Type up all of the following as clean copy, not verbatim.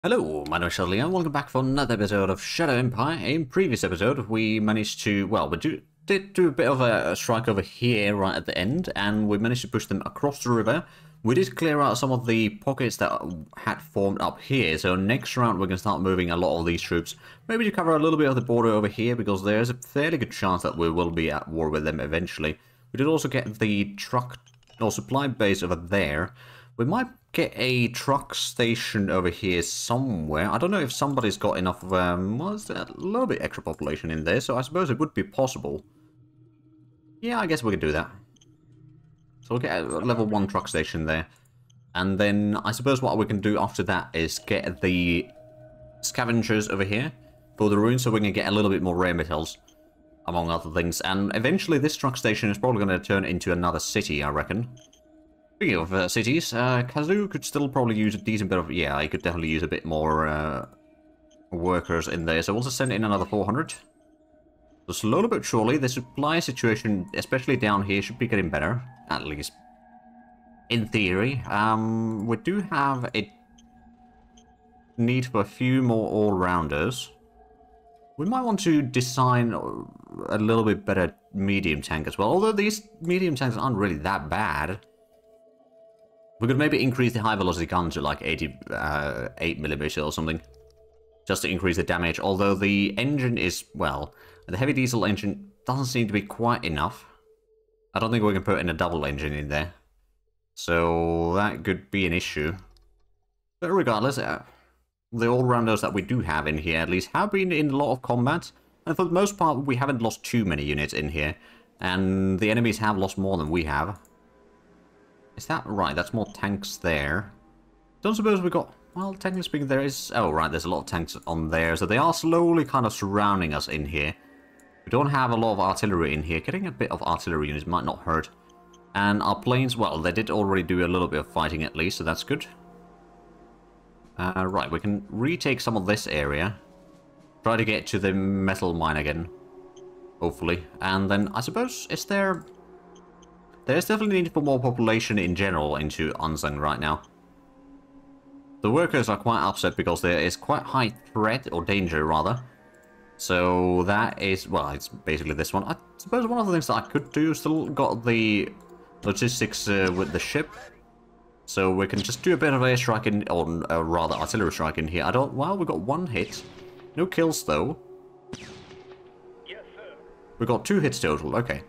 Hello, my name is Zhatelier and welcome back for another episode of Shadow Empire. In previous episode, we managed to, well, did do a bit of a strike over here right at the end, and we managed to push them across the river. We did clear out some of the pockets that had formed up here, so next round we're going to start moving a lot of these troops, maybe to cover a little bit of the border over here, because there's a fairly good chance that we will be at war with them eventually. We did also get the truck, or supply base over there. We might get a truck station over here somewhere. I don't know if somebody's got enough, well, there's a little bit extra population in there, so I suppose it would be possible. Yeah, I guess we could do that. So we'll get a level 1 truck station there. And then I suppose what we can do after that is get the scavengers over here for the ruins, so we can get a little bit more rare metals, among other things. And eventually this truck station is probably going to turn into another city, I reckon. Speaking of cities, Kazoo could still probably use a decent bit of... Yeah, he could definitely use a bit more workers in there. So we'll just send in another 400. So slowly but surely, the supply situation, especially down here, should be getting better. At least in theory. We do have a need for a few more all-rounders. We might want to design a little bit better medium tank as well. Although these medium tanks aren't really that bad. We could maybe increase the high velocity gun to like 88mm or something. Just to increase the damage. Although the engine is, well, the heavy diesel engine doesn't seem to be quite enough. I don't think we can put in a double engine in there. So that could be an issue. But regardless, the all-rounders that we do have in here at least have been in a lot of combat. And for the most part, we haven't lost too many units in here. And the enemies have lost more than we have. Is that right? That's more tanks there. Don't suppose we got... Well, technically speaking, there is... Oh, right, there's a lot of tanks on there. So they are slowly kind of surrounding us in here. We don't have a lot of artillery in here. Getting a bit of artillery units might not hurt. And our planes, well, they did already do a little bit of fighting at least, so that's good. Right, we can retake some of this area. Try to get to the metal mine again. Hopefully. And then, I suppose, is there... There's definitely need for more population in general into Anzang right now. The workers are quite upset because there is quite high threat, or danger rather. So that is, well, it's basically this one. I suppose one of the things that I could do, still got the logistics with the ship. So we can just do a bit of air strike in, or rather artillery strike in here. Well, we got 1 hit. No kills though. Yes, sir. We got 2 hits total, okay.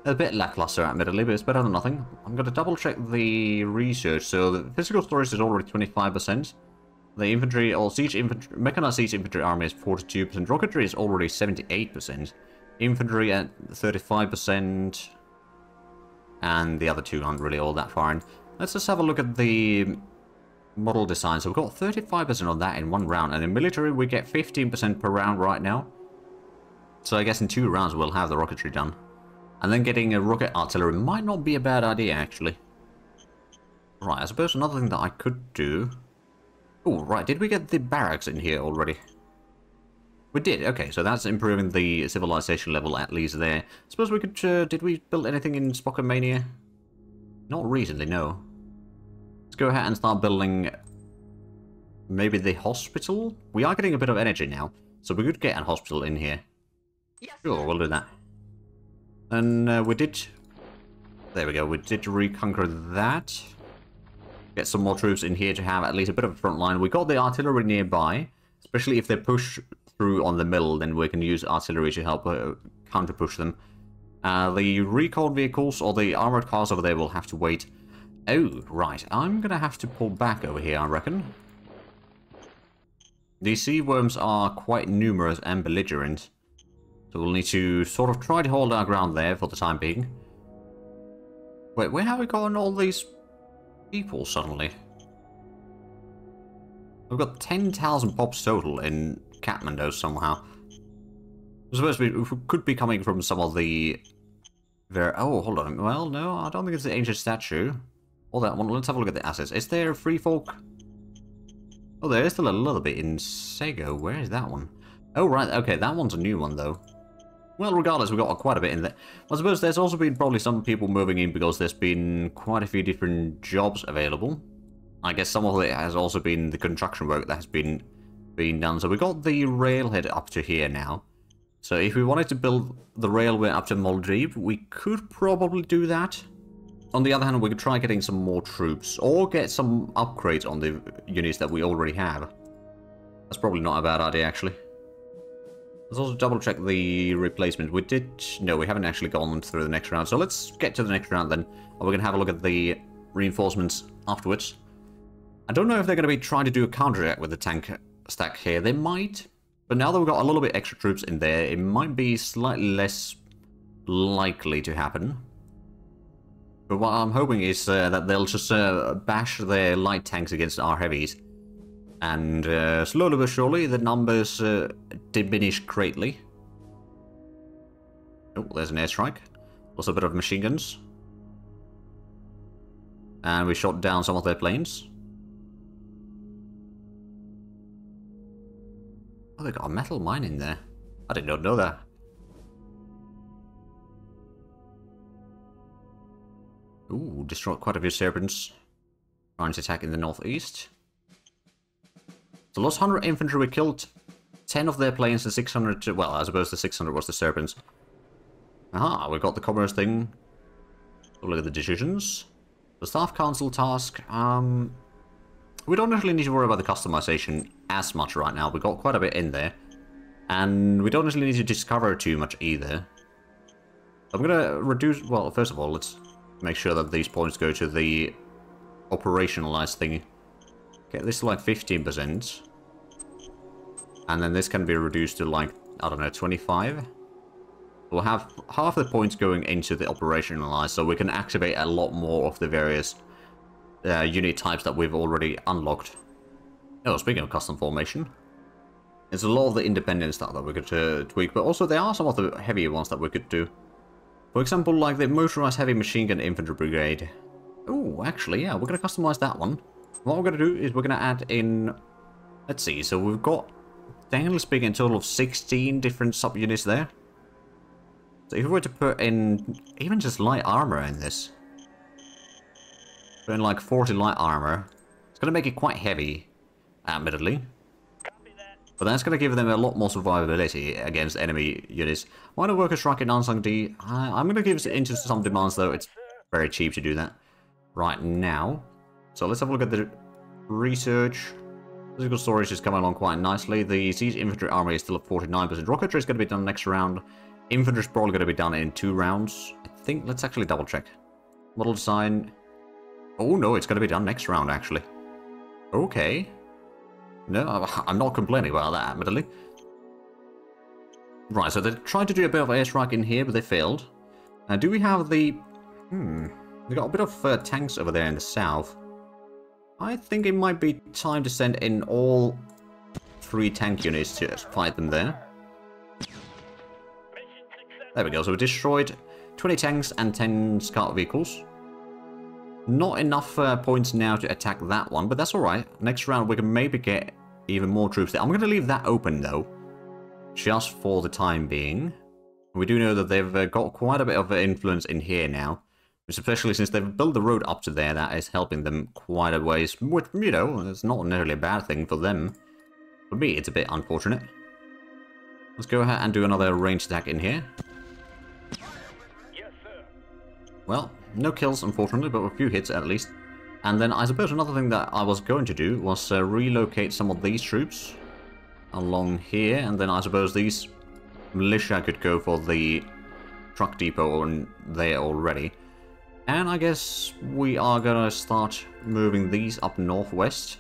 A bit lackluster, admittedly, but it's better than nothing. I'm going to double check the research. So the physical storage is already 25%. The infantry, or siege infantry, mechanized siege infantry army is 42%. Rocketry is already 78%. Infantry at 35%. And the other two aren't really all that far in. Let's just have a look at the model design. So we've got 35% of that in 1 round. And in military, we get 15% per round right now. So I guess in 2 rounds, we'll have the rocketry done. And then getting a rocket artillery might not be a bad idea, actually. Right, I suppose another thing that I could do... Oh, right, did we get the barracks in here already? We did, okay, so that's improving the civilization level at least there. I suppose we could... did we build anything in Spokomania? Not recently, no. Let's go ahead and start building... Maybe the hospital? We are getting a bit of energy now, so we could get a hospital in here. Yes, Sure, we'll do that. And we did... There we go, we did reconquer that. Get some more troops in here to have at least a bit of a front line. We got the artillery nearby. Especially if they push through on the middle, then we can use artillery to help counter-push them. The recon vehicles, or the armored cars over there will have to wait. Oh, right. I'm going to have to pull back over here, I reckon. These sea worms are quite numerous and belligerent. So we'll need to sort of try to hold our ground there for the time being. Wait, where have we gotten all these people suddenly? We've got 10,000 pops total in Kathmandu somehow. I suppose we could be coming from some of the... Oh, hold on. Well, no, I don't think it's the ancient statue. Or that one. Let's have a look at the assets. Is there free folk? Oh, there is still a little bit in Sego. Where is that one? Oh, right. Okay, that one's a new one, though. Well, regardless, we've got quite a bit in there. I suppose there's also been probably some people moving in because there's been quite a few different jobs available. I guess some of it has also been the construction work that has been being done. So we got the railhead up to here now. So if we wanted to build the railway up to Maldives, we could probably do that. On the other hand, we could try getting some more troops, or get some upgrades on the units that we already have. That's probably not a bad idea, actually. Let's also double check the replacement. We did... No, we haven't actually gone through the next round, so let's get to the next round then. And we're going to have a look at the reinforcements afterwards. I don't know if they're going to be trying to do a counterattack with the tank stack here. They might, but now that we've got a little bit extra troops in there, it might be slightly less likely to happen. But what I'm hoping is that they'll just bash their light tanks against our heavies. And slowly but surely, the numbers diminish greatly. Oh, there's an airstrike. Also a bit of machine guns. And we shot down some of their planes. Oh, they got a metal mine in there. I did not know that. Ooh, destroyed quite a few serpents. Trying to attack in the northeast. So lost 100 infantry, we killed 10 of their planes and 600... Well, I suppose the 600 was the serpents. Aha, we got the commerce thing. Look at the decisions. The staff council task. We don't actually need to worry about the customization as much right now. We got quite a bit in there. And we don't actually need to discover too much either. I'm gonna reduce... Well, first of all, let's make sure that these points go to the operationalized thing. Get this to like 15%. And then this can be reduced to like, I don't know, 25. We'll have half the points going into the operationalized, so we can activate a lot more of the various unit types that we've already unlocked. Oh, speaking of custom formation, there's a lot of the independent stuff that we could tweak, but also there are some of the heavier ones that we could do. For example, like the motorized heavy machine gun infantry brigade. Oh, actually, yeah, we're going to customize that one. What we're going to do is we're going to add in... Let's see, so we've got, technically speaking, a total of 16 different subunits there. So if we were to put in even just light armor in this, put in like 40 light armor, it's going to make it quite heavy, admittedly. But that's going to give them a lot more survivability against enemy units. Minor worker strike in Nansang D. I'm going to give it into some demands, though. It's very cheap to do that right now. So let's have a look at the research. Physical storage is coming along quite nicely. The siege infantry army is still at 49%. Rocketry is going to be done next round. Infantry is probably going to be done in 2 rounds. I think, let's actually double check. Model design. Oh no, it's going to be done next round, actually. Okay. No, I'm not complaining about that, admittedly. Right, so they tried to do a bit of airstrike in here, but they failed. Now, do we have the... we got a bit of tanks over there in the south. I think it might be time to send in all 3 tank units to fight them there. There we go, so we destroyed 20 tanks and 10 scout vehicles. Not enough points now to attack that one, but that's alright. Next round we can maybe get even more troops there. I'm going to leave that open though, just for the time being. We do know that they've got quite a bit of influence in here now, especially since they've built the road up to there. That is helping them quite a ways, which, you know, it's not necessarily a bad thing for them. For me, it's a bit unfortunate. Let's go ahead and do another ranged attack in here. Yes, sir. Well, no kills, unfortunately, but a few hits at least. And then I suppose another thing that I was going to do was relocate some of these troops along here, and then I suppose these militia could go for the truck depot on there already. And I guess we are gonna start moving these up northwest.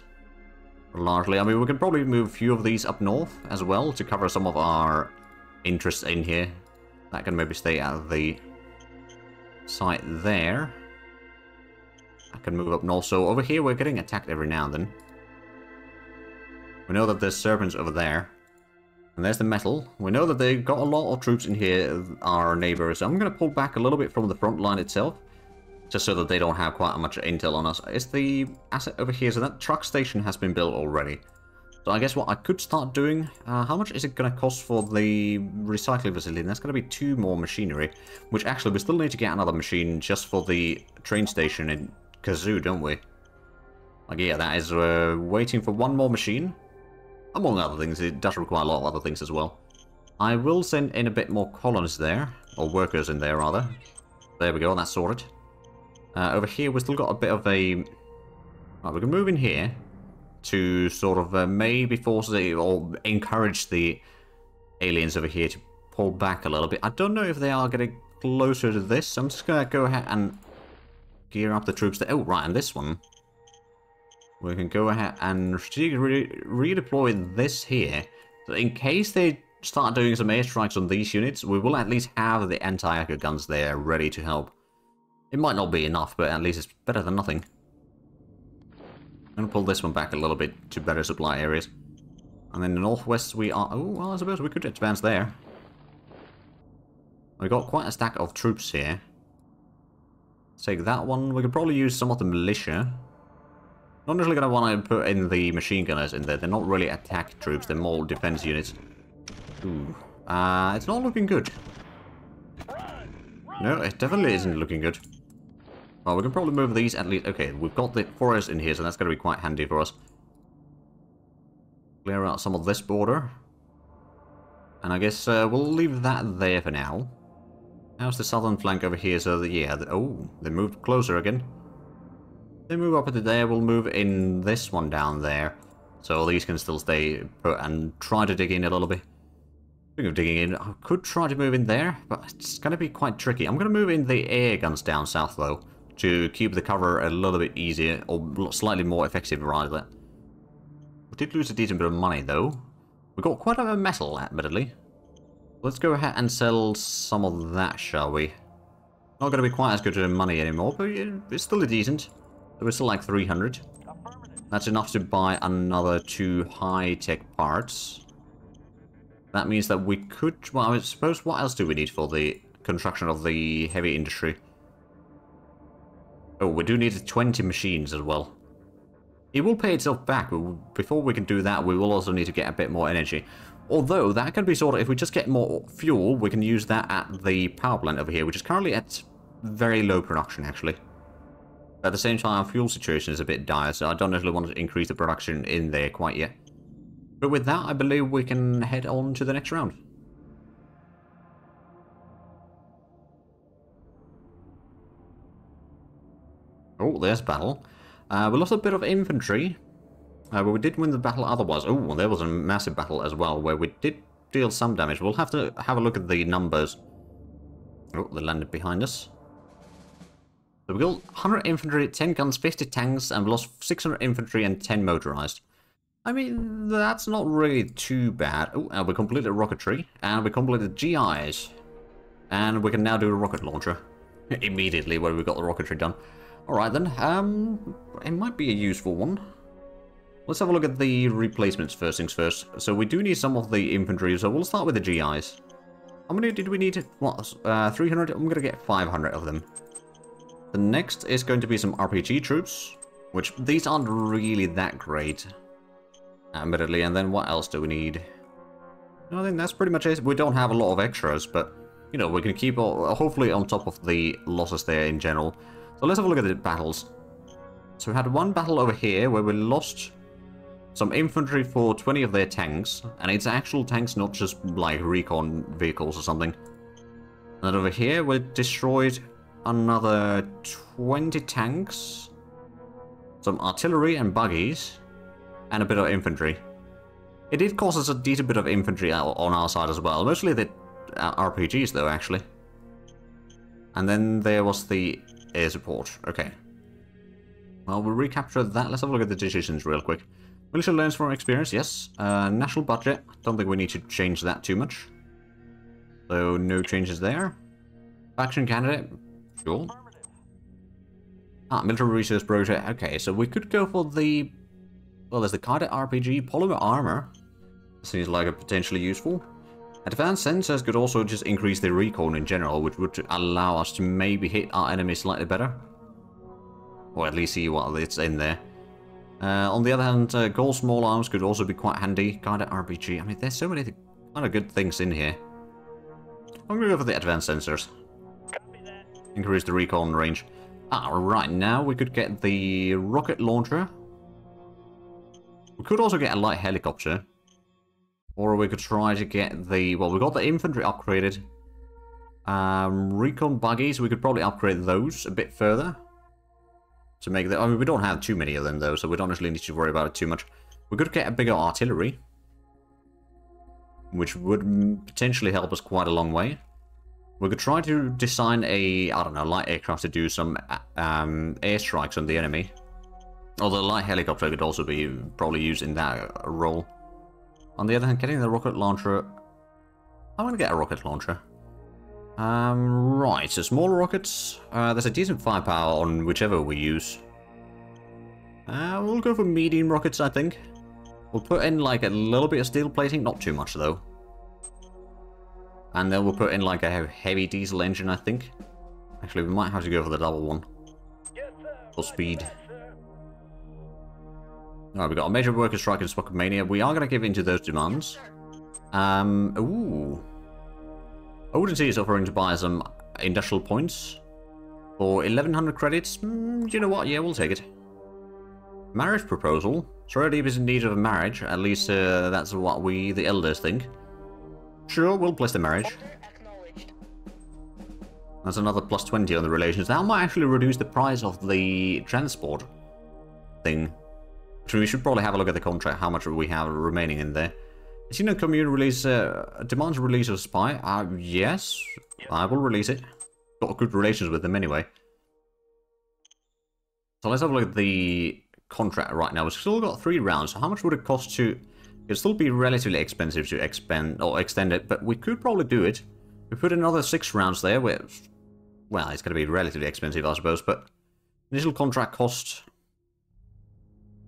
Largely, I mean, we could probably move a few of these up north as well to cover some of our interests in here. That can maybe stay out of the site there. I can move up north. So over here we're getting attacked every now and then. We know that there's serpents over there. And there's the metal. We know that they've got a lot of troops in here, our neighbors. I'm going to pull back a little bit from the front line itself, just so that they don't have quite much intel on us. Is the asset over here? So that truck station has been built already. So I guess what I could start doing, how much is it going to cost for the recycling facility? And that's going to be 2 more machinery, which actually we still need to get another machine just for the train station in Kazoo, don't we? Like, yeah, that is waiting for one more machine. Among other things, it does require a lot of other things as well. I will send in a bit more colonists there, or workers in there, rather. There we go, that's sorted. Over here, we've still got a bit of a... Right, we can move in here to sort of maybe force or encourage the aliens over here to pull back a little bit. I don't know if they are getting closer to this. I'm just going to go ahead and gear up the troops there. Oh, right, and this one. We can go ahead and redeploy this here. So in case they start doing some airstrikes on these units, we will at least have the anti-echo guns there ready to help. It might not be enough, but at least it's better than nothing. I'm going to pull this one back a little bit to better supply areas. And then the northwest we are... Oh, well, I suppose we could advance there. We've got quite a stack of troops here. Let's take that one. We could probably use some of the militia. Not necessarily going to want to put in the machine gunners in there. They're not really attack troops. They're more defense units. Ooh. It's not looking good. No, it definitely isn't looking good. Well, we can probably move these at least... Okay, we've got the forest in here, so that's going to be quite handy for us. Clear out some of this border. And I guess we'll leave that there for now. How's the southern flank over here? So, yeah... Oh, they moved closer again. They move up into there, we'll move in this one down there. So these can still stay put and try to dig in a little bit. Speaking of digging in, I could try to move in there, but it's going to be quite tricky. I'm going to move in the air guns down south, though, to keep the cover a little bit easier, or slightly more effective, rather. We did lose a decent bit of money, though. We got quite a bit of metal, admittedly. Let's go ahead and sell some of that, shall we? Not going to be quite as good as money anymore, but it's still a decent. So we're still like 300. That's enough to buy another 2 high-tech parts. That means that we could... Well, I suppose what else do we need for the construction of the heavy industry? Oh, we do need 20 machines as well. It will pay itself back. Before we can do that, we will also need to get a bit more energy. Although, that can be sort of... If we just get more fuel, we can use that at the power plant over here, which is currently at very low production, actually. At the same time, our fuel situation is a bit dire, so I don't necessarily want to increase the production in there quite yet. But with that, I believe we can head on to the next round. Oh, there's battle. We lost a bit of infantry, but we did win the battle otherwise. Oh, there was a massive battle as well, where we did deal some damage. We'll have to have a look at the numbers. Oh, they landed behind us. So we got 100 infantry, 10 guns, 50 tanks, and we lost 600 infantry and 10 motorized. I mean, that's not really too bad. Oh, and we completed rocketry, and we completed GIs. And we can now do a rocket launcher. Immediately when we got the rocketry done. Alright then, it might be a useful one. Let's have a look at the replacements first things first. So we do need some of the infantry, so we'll start with the GIs. How many did we need? What, 300? I'm gonna get 500 of them. The next is going to be some RPG troops, which these aren't really that great, admittedly. And then what else do we need? I think that's pretty much it. We don't have a lot of extras, but, you know, we can keep hopefully on top of the losses there in general. So let's have a look at the battles. So we had one battle over here where we lost some infantry for 20 of their tanks, and it's actual tanks, not just like recon vehicles or something. And then over here we destroyed another 20 tanks, some artillery and buggies, and a bit of infantry. It did cost us a decent bit of infantry on our side as well, mostly the RPGs though, actually. And then there was the air support. Okay. Well, we'll recapture that. Let's have a look at the decisions real quick. Militia learns from experience, yes. National budget, don't think we need to change that too much. So, no changes there. Faction candidate, sure. Military research project. Okay, so we could go for the... Well, there's the Gaia RPG, polymer armor. Seems like a potentially useful. Advanced sensors could also just increase the recon in general, which would allow us to maybe hit our enemies slightly better. Or at least see what it's in there. On the other hand, gold small arms could also be quite handy. Gaia RPG. I mean, there's so many kind of good things in here. I'm gonna go for the advanced sensors. Increase the recon range. Right, now we could get the rocket launcher. We could also get a light helicopter. Or we could try to get the... Well, we got the infantry upgraded. Recon buggies, we could probably upgrade those a bit further. To make the... I mean, we don't have too many of them, though, so we don't actually need to worry about it too much. We could get a bigger artillery. Which would potentially help us quite a long way. We could try to design a, I don't know, light aircraft to do some airstrikes on the enemy. Although the light helicopter could also be probably used in that role. On the other hand, getting the rocket launcher... I'm gonna get a rocket launcher. Right, so smaller rockets. There's a decent firepower on whichever we use. We'll go for medium rockets, I think. We'll put in like a little bit of steel plating, not too much though. And then we'll put in like a heavy diesel engine, I think. Actually, we might have to go for the double one. Yes, sir. For speed. Yes, sir. Alright, we got a major worker strike in Spokomania. We are going to give in to those demands. Ooh. Oceania is offering to buy some industrial points. For 1100 credits. You know what? Yeah, we'll take it. Marriage proposal. Zhate is in need of a marriage. At least that's what we, the elders, think. Sure, we'll place the marriage. That's another plus 20 on the relations. That might actually reduce the price of the transport thing. So we should probably have a look at the contract, how much we have remaining in there. Casino Commune release, demands release of spy. Yes, I will release it. Got good relations with them anyway. So let's have a look at the contract right now. We've still got 3 rounds. So how much would it cost to... It'd still be relatively expensive to extend it, but we could probably do it. We put another 6 rounds there, where... Well, it's going to be relatively expensive, I suppose, but... Initial contract cost...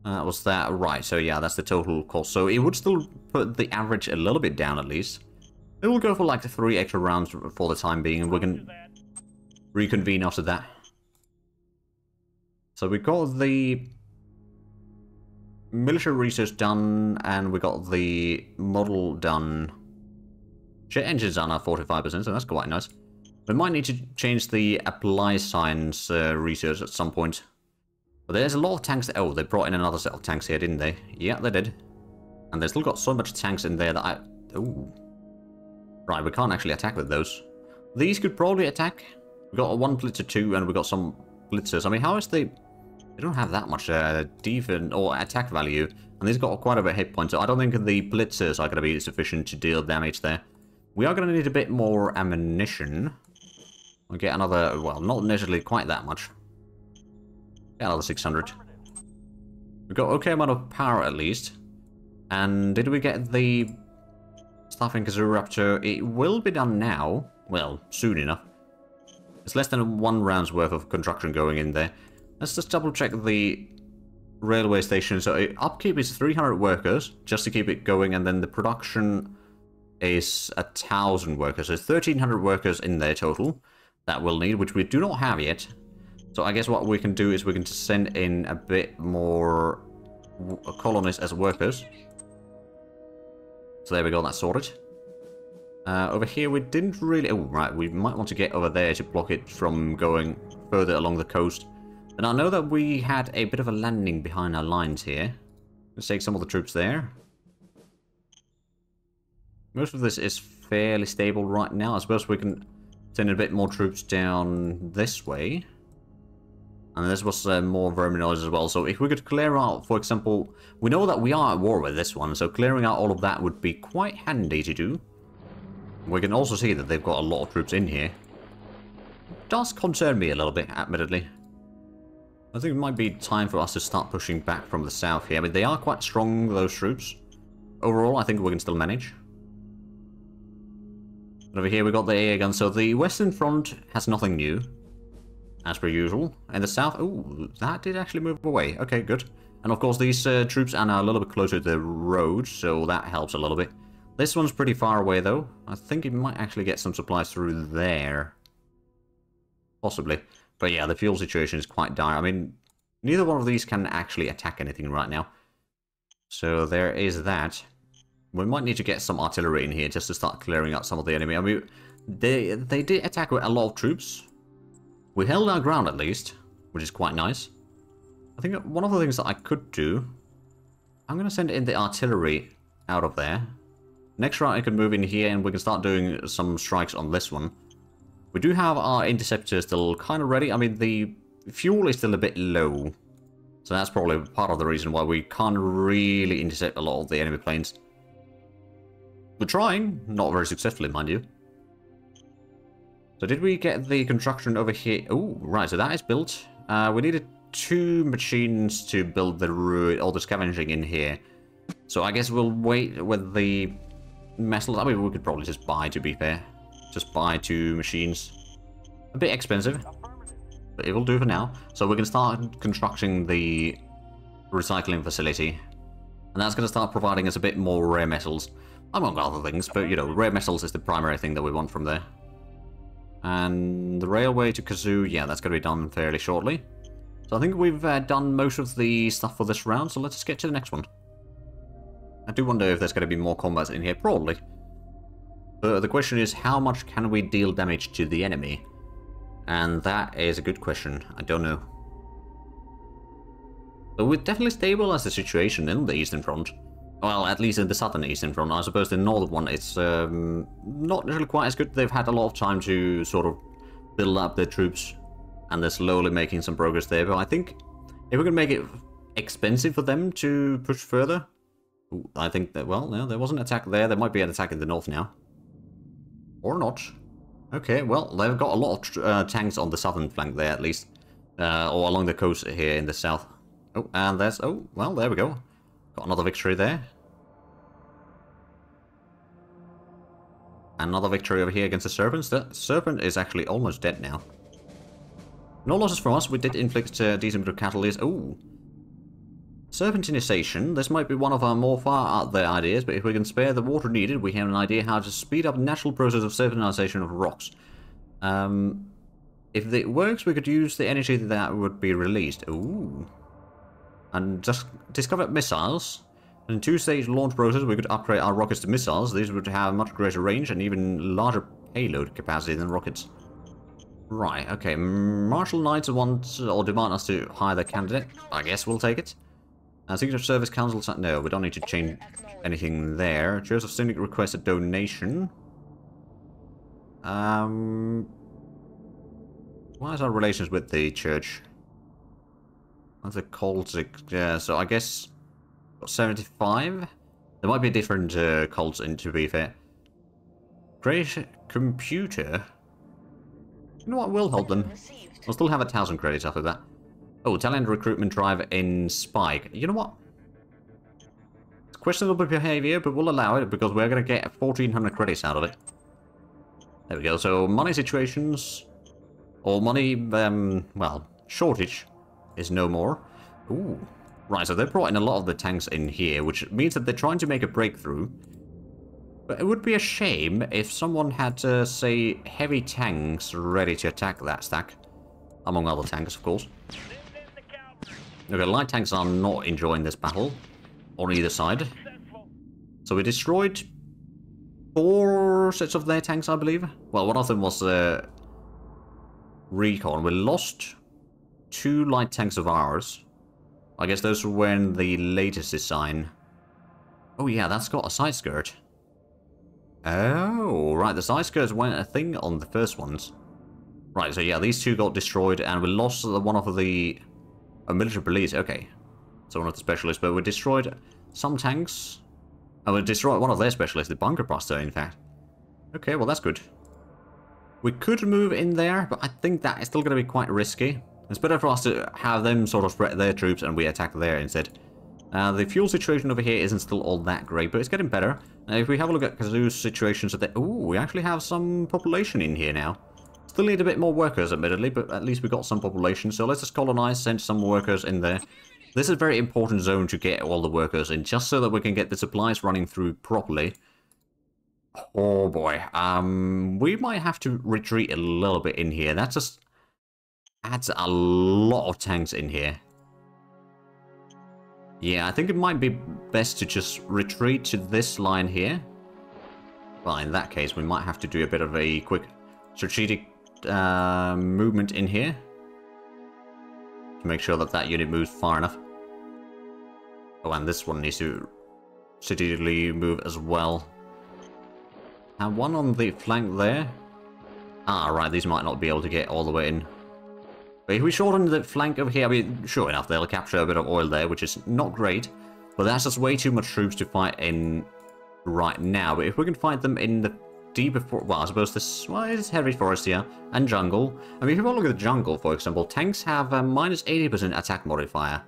was that... Right, so yeah, that's the total cost. So it would still put the average a little bit down, at least. It will go for like 3 extra rounds for the time being, and we can reconvene after that. So we got the... military research done, and we got the model done. Jet engines done at 45%, so that's quite nice. We might need to change the apply science research at some point. But there's a lot of tanks. Oh, they brought in another set of tanks here, didn't they? Yeah, they did. And they still got so much tanks in there that I... Ooh. Right, we can't actually attack with those. These could probably attack. We got a 1 blitzer 2, and we got some blitzers. I mean, how is the... They don't have that much defense or attack value, and these got quite a bit of hit points, so I don't think the blitzers are going to be sufficient to deal damage there. We are going to need a bit more ammunition. We'll get another, well, not necessarily quite that much. Get another 600. We got okay amount of power at least. And did we get the stuff in Kazuraptor? It will be done now. Well, soon enough. It's less than 1 round's worth of construction going in there. Let's just double check the railway station. So upkeep is 300 workers just to keep it going, and then the production is 1,000 workers. So 1,300 workers in there total that we'll need, which we do not have yet. So I guess what we can do is we can send in a bit more colonists as workers. So there we go, that's sorted. Over here we didn't really... Oh, right, we might want to get over there to block it from going further along the coast. And I know that we had a bit of a landing behind our lines here. Let's take some of the troops there. Most of this is fairly stable right now. I suppose we can send a bit more troops down this way. And this was more verminoids as well. So if we could clear out, for example... We know that we are at war with this one, so clearing out all of that would be quite handy to do. We can also see that they've got a lot of troops in here. Does concern me a little bit, admittedly. I think it might be time for us to start pushing back from the south here. I mean, they are quite strong, those troops. Overall, I think we can still manage. But over here, we got the air gun. So the Western Front has nothing new, as per usual. And the south... Ooh, that did actually move away. Okay, good. And of course, these troops are now a little bit closer to the road, so that helps a little bit. This one's pretty far away, though. I think it might actually get some supplies through there. Possibly. But yeah, the fuel situation is quite dire. I mean, neither one of these can actually attack anything right now. So there is that. We might need to get some artillery in here just to start clearing out some of the enemy. I mean, they did attack with a lot of troops. We held our ground at least, which is quite nice. I think one of the things that I could do I'm going to send in the artillery out of there. Next round I can move in here and we can start doing some strikes on this one. We do have our interceptor still kind of ready. I mean, the fuel is still a bit low. So that's probably part of the reason why we can't really intercept a lot of the enemy planes. We're trying, not very successfully, mind you. So did we get the construction over here? Oh, right, so that is built. We needed 2 machines to build all the scavenging in here. So I guess we'll wait with the metals. I mean, we could probably just buy, to be fair. Just buy 2 machines. A bit expensive, but it will do for now. So we can start constructing the recycling facility. And that's going to start providing us a bit more rare metals. Among other things, but, you know, rare metals is the primary thing that we want from there. And the railway to Kazoo, yeah, that's going to be done fairly shortly. So I think we've done most of the stuff for this round, so let's just get to the next one. I do wonder if there's going to be more combat in here, probably. But the question is, how much can we deal damage to the enemy? And that is a good question. I don't know. But we've definitely stabilized the situation in the Eastern Front. Well, at least in the Southern Eastern Front. I suppose the Northern one, it's not really quite as good. They've had a lot of time to sort of build up their troops. And they're slowly making some progress there. But I think if we can make it expensive for them to push further... Ooh, I think that, well, no, there was an attack there. There might be an attack in the north now. Or not. Okay, well, they've got a lot of tanks on the southern flank there, at least. Or along the coast here in the south. Oh, and there's... Oh, well, there we go. Got another victory there. Another victory over here against the Serpents. The Serpent is actually almost dead now. No losses from us. We did inflict a decent bit of casualties. Oh. Serpentinization. This might be one of our more far out there ideas, but if we can spare the water needed, we have an idea how to speed up the natural process of serpentinization of rocks. If it works, we could use the energy that would be released. Ooh. And just discovered missiles. In 2-stage launch process, we could upgrade our rockets to missiles. These would have much greater range and even larger payload capacity than rockets. Right, okay. Martial Knights want or demand us to hire their candidate. I guess we'll take it. Secret Service Council... No, we don't need to change anything there. Joseph Cynic requests a donation. What is our relations with the church? That's a cultic... Yeah, so I guess... 75? There might be different cults in, to be fair. Great computer... You know what, we'll hold them. We'll still have 1,000 credits after that. Oh, talent recruitment drive in Spike. You know what? It's questionable behavior, but we'll allow it because we're going to get 1,400 credits out of it. There we go. So, money situations... Or money, well, shortage is no more. Ooh. Right, so they've brought in a lot of the tanks in here, which means that they're trying to make a breakthrough. But it would be a shame if someone had, say, heavy tanks ready to attack that stack. Among other tanks, of course. Okay, light tanks are not enjoying this battle. On either side. So we destroyed 4 sets of their tanks, I believe. Well, one of them was recon. We lost 2 light tanks of ours. I guess those were in the latest design. Oh yeah, that's got a side skirt. Oh, right, the side skirts weren't a thing on the first ones. Right, so yeah, these 2 got destroyed, and we lost one of the... military police, okay. So one of the specialists, but we destroyed some tanks. And we destroyed one of their specialists, the bunker buster, in fact. Okay, well that's good. We could move in there, but I think that is still going to be quite risky. It's better for us to have them sort of spread their troops and we attack there instead. The fuel situation over here isn't still all that great, but it's getting better. If we have a look at Kazoo's situation, so that... Ooh, we actually have some population in here now. Still need a bit more workers, admittedly, but at least we got some population. So let's just colonize, send some workers in there. This is a very important zone to get all the workers in, just so that we can get the supplies running through properly. Oh boy, we might have to retreat a little bit in here. That just adds a lot of tanks in here. Yeah, I think it might be best to just retreat to this line here. Well, in that case, we might have to do a bit of a quick strategic movement in here to make sure that that unit moves far enough. Oh, and this one needs to strategically move as well. And one on the flank there. Ah, right, these might not be able to get all the way in. But if we shorten the flank over here, I mean, sure enough, they'll capture a bit of oil there, which is not great. But that's just way too much troops to fight in right now. But if we can fight them in the deeper forest, well, I suppose this, well, it's heavy forest here, and jungle. I mean, if you look at the jungle, for example, tanks have a minus 80% attack modifier.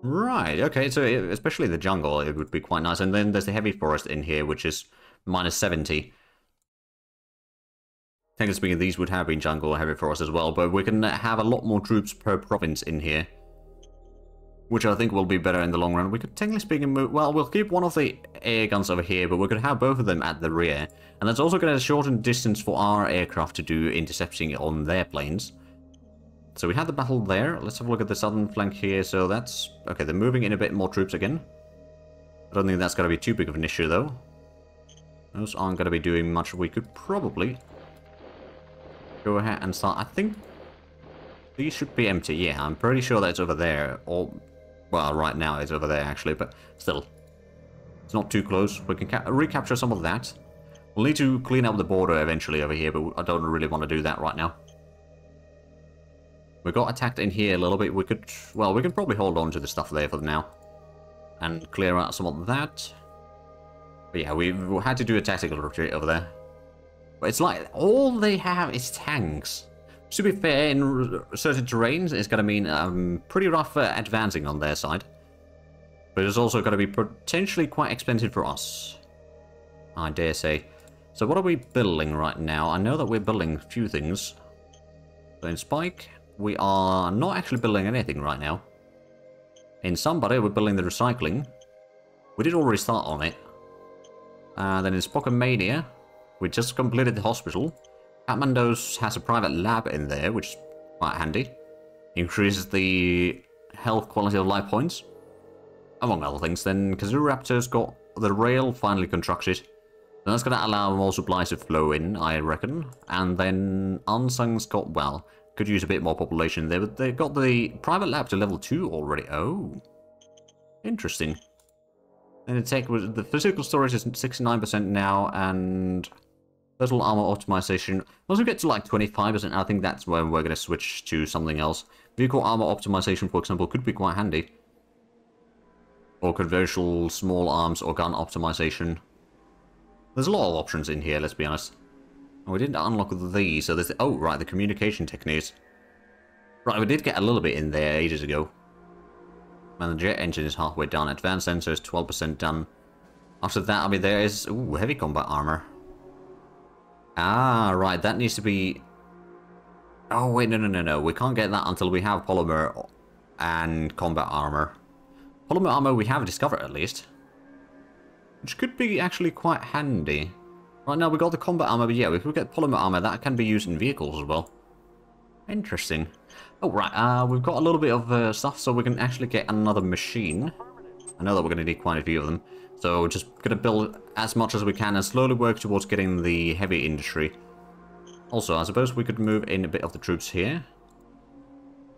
Right, okay, so especially the jungle, it would be quite nice. And then there's the heavy forest in here, which is minus 70. Technically speaking, these would have been jungle or heavy forest as well, but we can have a lot more troops per province in here, which I think will be better in the long run. We could, technically speaking, move... Well, we'll keep one of the air guns over here, but we could have both of them at the rear. And that's also going to shorten distance for our aircraft to do intercepting on their planes. So we had the battle there. Let's have a look at the southern flank here. So that's... Okay, they're moving in a bit more troops again. I don't think that's going to be too big of an issue, though. Those aren't going to be doing much. We could probably go ahead and start... I think these should be empty. Yeah, I'm pretty sure that's over there. Or... Well, right now it's over there, actually, but still. It's not too close. We can recapture some of that. We'll need to clean up the border eventually over here, but I don't really want to do that right now. We got attacked in here a little bit. We could... Well, we can probably hold on to the stuff there for now. And clear out some of that. But yeah, we had to do a tactical retreat over there. But it's like, all they have is tanks. To be fair, in certain terrains, it's going to mean pretty rough advancing on their side. But it's also going to be potentially quite expensive for us, I dare say. So what are we building right now? I know that we're building a few things. So in Spike, we are not actually building anything right now. In Somebody, we're building the recycling. We did already start on it. Then in Spokomania, we just completed the hospital. Kathmandu's has a private lab in there, which is quite handy. Increases the health quality of life points, among other things. Then Kazoo Raptor's got the rail finally constructed. And that's going to allow more supplies to flow in, I reckon. And then Unsung's got, well, could use a bit more population there, but they've got the private lab to level 2 already. Oh, interesting. And the physical storage is 69% now, and total armor optimization. Once we get to like 25%, I think that's when we're going to switch to something else. Vehicle armor optimization, for example, could be quite handy. Or conventional small arms or gun optimization. There's a lot of options in here, let's be honest. And we didn't unlock these, so there's... Oh, right, the communication techniques. Right, we did get a little bit in there ages ago. And the jet engine is halfway done. Advanced sensor is 12% done. After that, I mean, there is... Ooh, heavy combat armor. Ah, right, that needs to be... Oh, wait, no. We can't get that until we have polymer and combat armor. Polymer armor we have discovered, at least. Which could be actually quite handy. Right now, we got the combat armor, but yeah, if we get polymer armor, that can be used in vehicles as well. Interesting. Oh, right, we've got a little bit of stuff, so we can actually get another machine. I know that we're going to need quite a few of them. So we're just going to build as much as we can and slowly work towards getting the heavy industry. Also, I suppose we could move in a bit of the troops here.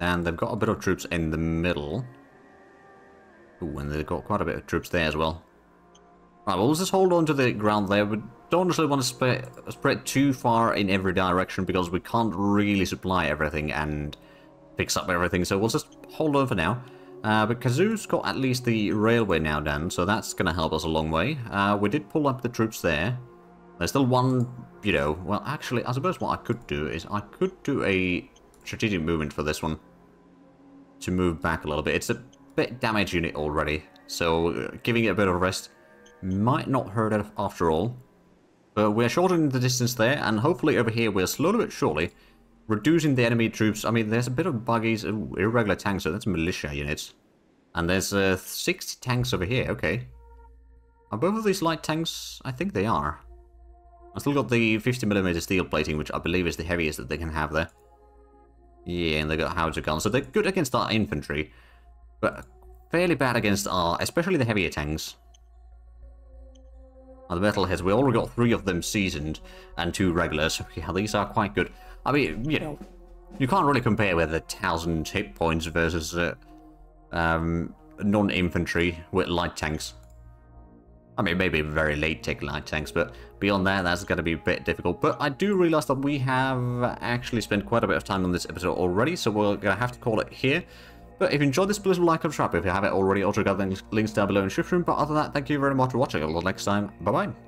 And they've got a bit of troops in the middle. Ooh, and they've got quite a bit of troops there as well. Right, well, let's just hold on to the ground there. We don't necessarily want to spread too far in every direction because we can't really supply everything and fix up everything. So we'll just hold on for now. But Kazoo's got at least the railway now done, so that's going to help us a long way. We did pull up the troops there. There's still one, you know... Well, actually, I suppose what I could do is I could do a strategic movement for this one. To move back a little bit. It's a bit damaged unit already, so giving it a bit of rest might not hurt it after all. But we're shortening the distance there, and hopefully over here we're slowly but surely reducing the enemy troops. I mean, there's a bit of buggies, irregular tanks, so that's militia units. And there's 60 tanks over here, okay. Are both of these light tanks? I think they are. I still got the 50mm steel plating, which I believe is the heaviest that they can have there. Yeah, and they got howitzer guns, so they're good against our infantry. But fairly bad against our, especially the heavier tanks. The metalheads, we already got 3 of them seasoned and 2 regulars. So yeah, these are quite good. I mean, you know, you can't really compare with 1,000 hit points versus non-infantry with light tanks. I mean, maybe very late take light tanks, but beyond that, that's going to be a bit difficult. But I do realize that we have actually spent quite a bit of time on this episode already, so we're going to have to call it here. But if you enjoyed this, please like and subscribe if you haven't already. Also got the links down below in the description. But other than that, thank you very much for watching. Until next time, bye-bye.